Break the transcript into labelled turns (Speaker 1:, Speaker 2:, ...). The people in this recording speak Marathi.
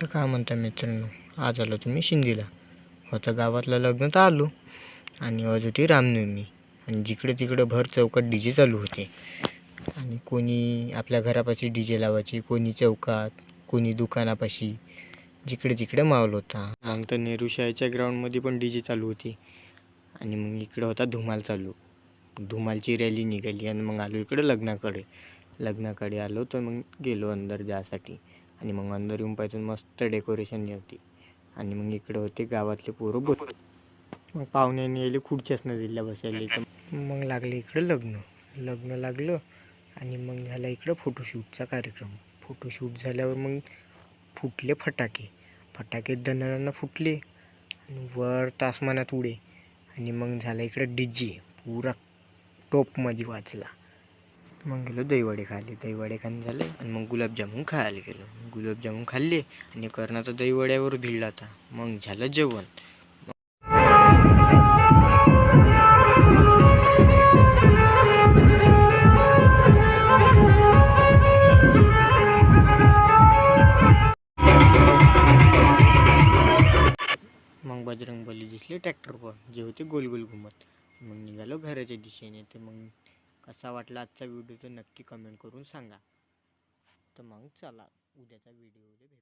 Speaker 1: तर काय म्हणता मित्रांनो, आज आलो तुम्ही शिंदीला. होतं गावातलं लग्न तर आलो आणि आज होती रामनवमी. आणि जिकडे तिकडे भर चौकात डी जे चालू होते. आणि कोणी आपल्या घरापाशी डी जे लावायची, कोणी चौकात, कोणी दुकानापाशी, जिकडे तिकडे माहोल होता. मग तर नेहरू शाळेच्या ग्राउंडमध्ये पण डी जे चालू होती. आणि मग इकडं होता धुमाल चालू. धुमालची रॅली निघाली आणि मग आलो इकडे लग्नाकडे आलो. तर मग गेलो अंदर जासाठी. आणि मग अंदर येऊन पाहिजे मस्त डेकोरेशन होती. आणि मग इकडे होते गावातले पोरं मग पाहुण्याने यायले खुर्च्याच न दिल्या बसायला. तर मग लागले इकडे लग्न लागलं. आणि मग झाला इकडं फोटोशूटचा कार्यक्रम. फोटोशूट झाल्यावर मग फुटले फटाके दणानं फुटले आणि वर तासमानात उडे. आणि मग झाला इकडं डी जे पुरा टॉपमध्ये वाजला. मग गेलो दहीवडे खाणे झाले. आणि मग गुलाबजामुन खायला गेलो. गुलाबजामुन खाल्ले आणि कर्णाचा दहीवड्यावर भिडला होता. मग झालं जेवण. मग बजरंगबली दिसले ट्रॅक्टरवर, जे होते गोल गोल घुमत. मग निघालो घराच्या दिशेने. ते मग कसा वाटला आजचा व्हिडिओ तर नक्की कमेंट करून सांगा. तर मग चला उद्याचा व्हिडिओ भेटू.